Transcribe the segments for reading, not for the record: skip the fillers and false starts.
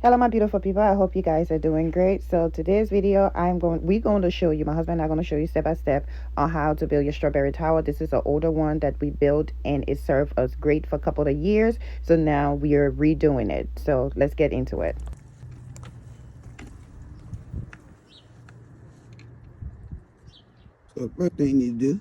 Hello, my beautiful people. I hope you guys are doing great. So today's video, we're going to show you, my husband and I are going to show you step by step on how to build your strawberry tower. This is an older one that we built and it served us great for a couple of years. So now we are redoing it. So let's get into it. So the first thing you need to do,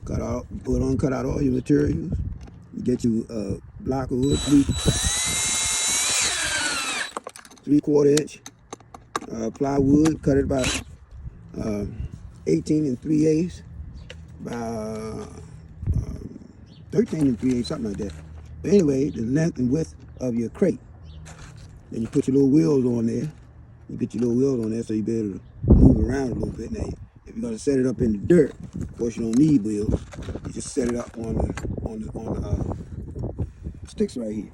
cut out all your materials. You get your block of wood, 3/4 inch plywood. Cut it about 18 3/8 by 13 3/8, something like that. But anyway, the length and width of your crate. Then you put your little wheels on there. You get your little wheels on there so you be able to move around a little bit. Now, if you're gonna set it up in the dirt, of course you don't need wheels. You just set it up on the sticks right here,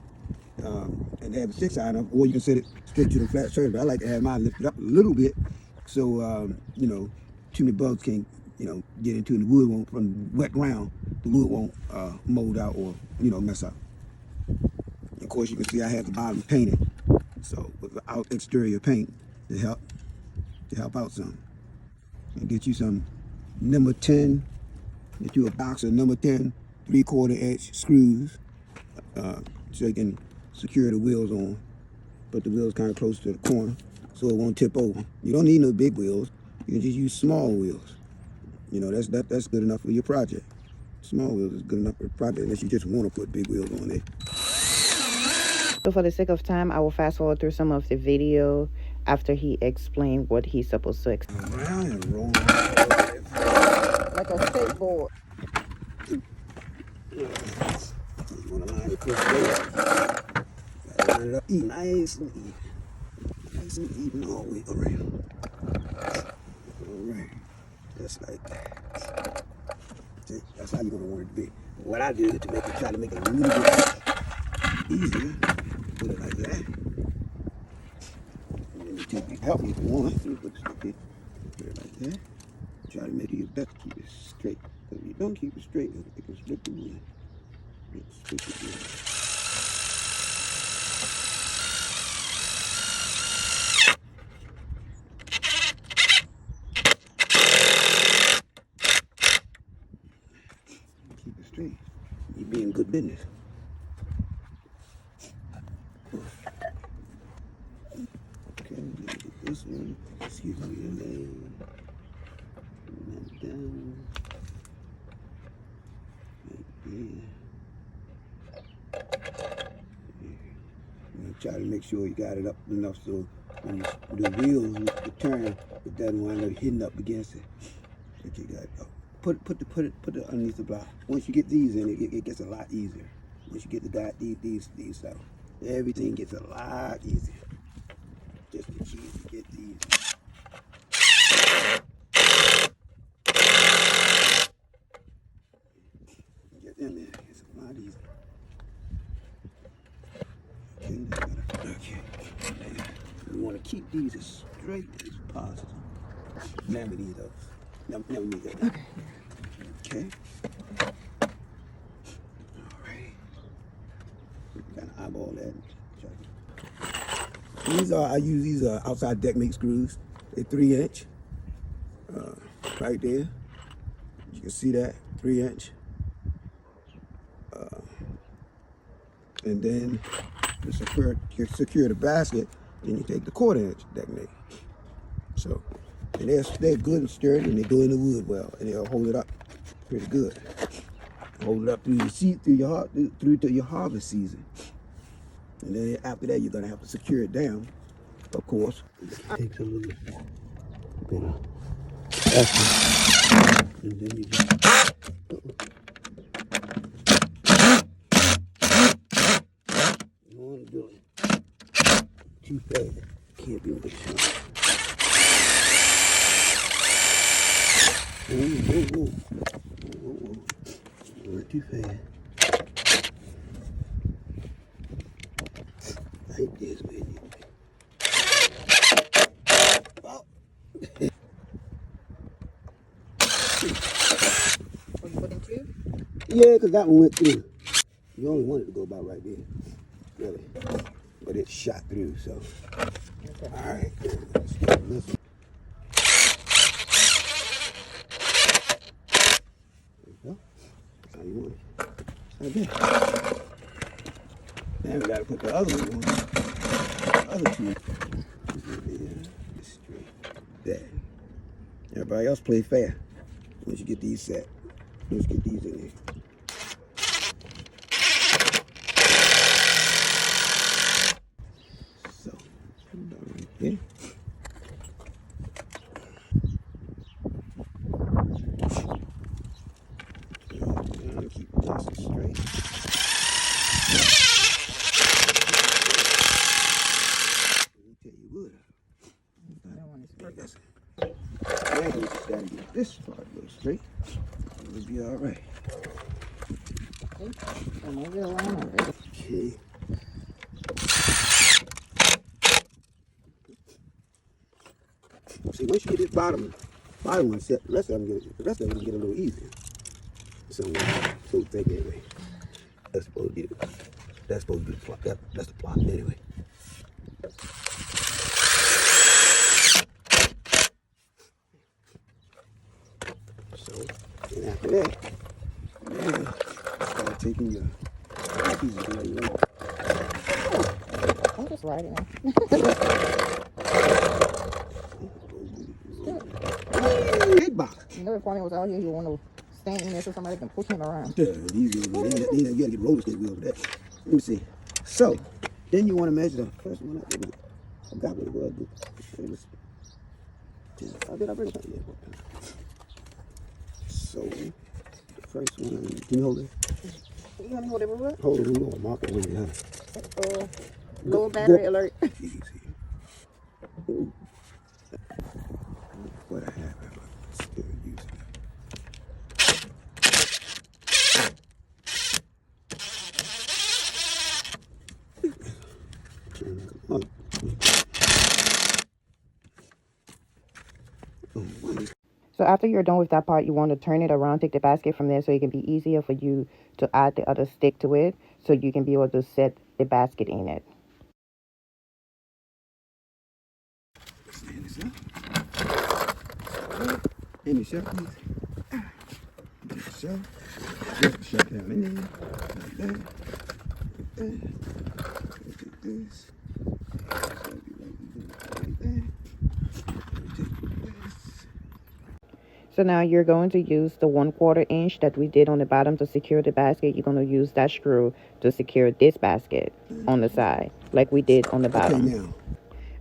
and have the sticks out of, or you can set it straight to the flat surface. But I like to have mine lifted up a little bit, so you know, too many bugs can't get into it. The wood won't, from wet ground, the wood won't mold out or mess up. Of course, you can see I have the bottom painted, so without exterior paint to help out some. And get you some number 10, get you a box of number 10 3/4 inch screws, so you can secure the wheels on. Put the wheels kind of close to the corner so it won't tip over. You don't need no big wheels. You can just use small wheels. That's good enough for your project. Small wheels is good enough for the project unless you just want to put big wheels on there. So for the sake of time, I will fast forward through some of the video after he explained what he's supposed to explain. Around and roll Like a skateboard. You want to line it got to line it up nice and even. Nice and even all the way around. All right. Just like that. See, that's how you're going to want it to be. What I did to try to make it a little bit easier, put it like that. And then you help me if you want. Put it like that. Try to make it your best to keep it straight. Because if you don't keep it straight, it can split the wood. Split the wood. Keep it straight. You be in good business. Okay, get this one. Excuse me, and then down. Try to make sure you got it up enough so when the wheels turn, it doesn't wind up hitting up against it. But you got put it underneath the block. Once you get these in, it gets a lot easier. Once you get these out, everything gets a lot easier. Just the key to get these. Get them in. It's a lot easier. Okay. We want to keep these as straight as possible. Never need those. Never need that. Okay. Okay. All right. Kind of eyeball that. I use these outside deck mate screws. They're 3 inch. Right there. You can see that 3 inch. And then to secure the basket, then you take the 1/4 inch deck mate. So, and they're good and sturdy, and they go in the wood well, and they'll hold it up pretty good. Hold it up through to your harvest season. And then after that, you're gonna have to secure it down, of course. It takes a little bit of effort, and then you just. You want to do it too fast. Can't be with it. Whoa. Not too fast. Like this, baby. Oh. Are you putting two? Yeah, because that one went through. You only wanted to go about right there. Really. but it's shot through. So, Okay. all right, let's get this. There you go. That's how you want it. Like that. Now we gotta put the other one on. The other two. Straight. There. Everybody else play fair. Once you get these set, let's get these in here. So, right here. And keep this straight. Let me tell you what. That one is perfect. Now we just gotta get this part a little straight. It'll be all right. Okay. So move it around already. Okay. See, once you get this bottom one set, the rest of them get a little easier. So think anyway. That's supposed to be the plot. That's the plot anyway. So, and after that, yeah, start taking your pieces of it. I'm just writing now. Big box. You know, if Kwame was out here, you want to stand in there so somebody can push him around. Yeah, these wheels, you gotta get roller skate wheels for that. Let me see. So, then you want to measure the first one up. I forgot what it was. Did I bring something there? So, the first one, can you hold it? You want to hold it real good? Hold it, hold mark it when you have it. Low battery alert. Easy. Ooh. What I have, I'm still using it. So after you're done with that part, you want to turn it around, take the basket from there so it can be easier for you to add the other stick to it so you can be able to set the basket in it. Stand this up. And the shelf, please. Get the shelf. Just the shelf down in there. Like that. Like that. Take this. So it'll be like that. Take this. So now you're going to use the 1/4 inch that we did on the bottom to secure the basket. You're going to use that screw to secure this basket on the side like we did on the bottom. Okay, now.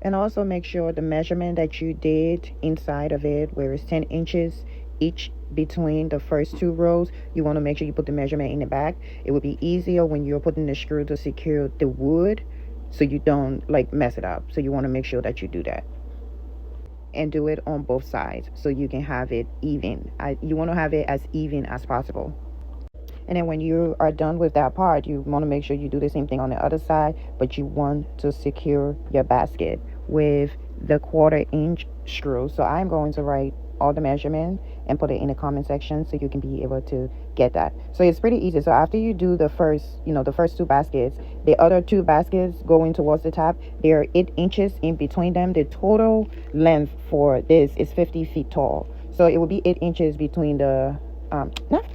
And also make sure the measurement that you did inside of it, where it's 10 inches each between the first 2 rows, you want to make sure you put the measurement in the back. It would be easier when you're putting the screw to secure the wood so you don't like mess it up. So you want to make sure that you do that. And do it on both sides so you can have it even. You want to have it as even as possible. And then when you are done with that part, you want to make sure you do the same thing on the other side, but you want to secure your basket with the 1/4 inch screw. So I'm going to write all the measurement and put it in the comment section so you can be able to get that. So it's pretty easy. So after you do the first 2 baskets, the other 2 baskets going towards the top, there are 8 inches in between them. The total length for this is 50 feet tall. So it will be 8 inches between the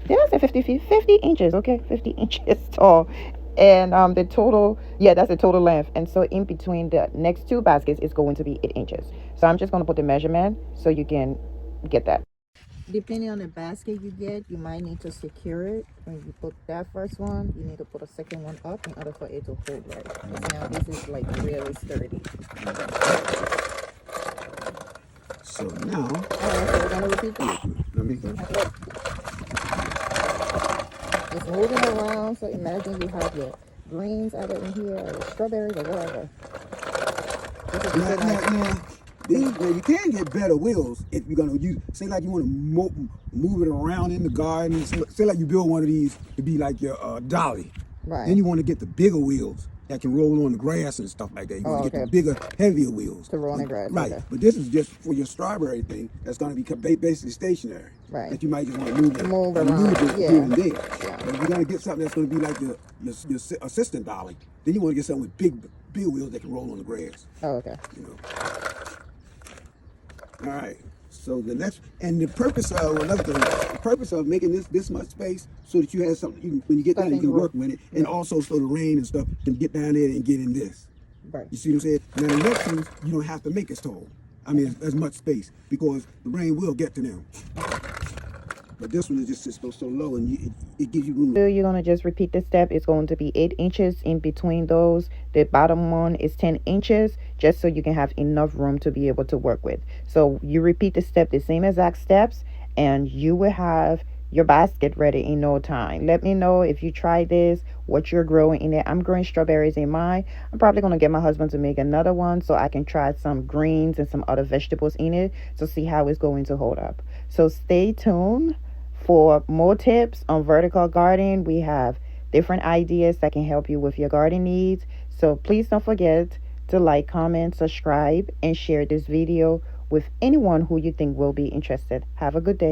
did I say 50 feet? 50 inches, okay, 50 inches tall. And the total, yeah, that's the total length. And so in between the next 2 baskets is going to be 8 inches. So I'm just going to put the measurement so you can get that. Depending on the basket you get, you might need to secure it. When you put that first one, you need to put a second one up in order for it to hold right. Because now this is like really sturdy. So now, Alright, so we're going to repeat that. let me Just moving around. So imagine you have your greens either in here or your strawberries or whatever. Now you can get better wheels if you're gonna use. Say like you want to move it around in the garden. Say like you build one of these to be like your dolly. Right. Then you want to get the bigger wheels that can roll on the grass and stuff like that. You want to get the bigger, heavier wheels to roll on the grass. Right. Okay. But this is just for your strawberry thing. That's going to be basically stationary. Right. That you might just want to move around. here and there. Yeah. But if you're going to get something that's going to be like your assistant dolly, then you want to get something with big wheels that can roll on the grass. Oh, okay. You know. All right. So the next, and the purpose of another thing, the purpose of making this much space so that you have something when you get down there you can work with it, and also so the rain and stuff can get down there and get in this. Right. You see what I'm saying? Now the next ones you don't have to make as tall. I mean as much space because the rain will get to them. But this one is just so low, and it gives you room. You're going to just repeat the step. It's going to be 8 inches in between those. The bottom one is 10 inches, just so you can have enough room to be able to work with. So you repeat the step, the same exact steps, and you will have your basket ready in no time. Let me know if you try this, what you're growing in it. I'm growing strawberries in mine. I'm probably going to get my husband to make another one so I can try some greens and some other vegetables in it to see how it's going to hold up. So stay tuned for more tips on vertical gardening. We have different ideas that can help you with your garden needs. So please don't forget to like, comment, subscribe, and share this video with anyone who you think will be interested. Have a good day.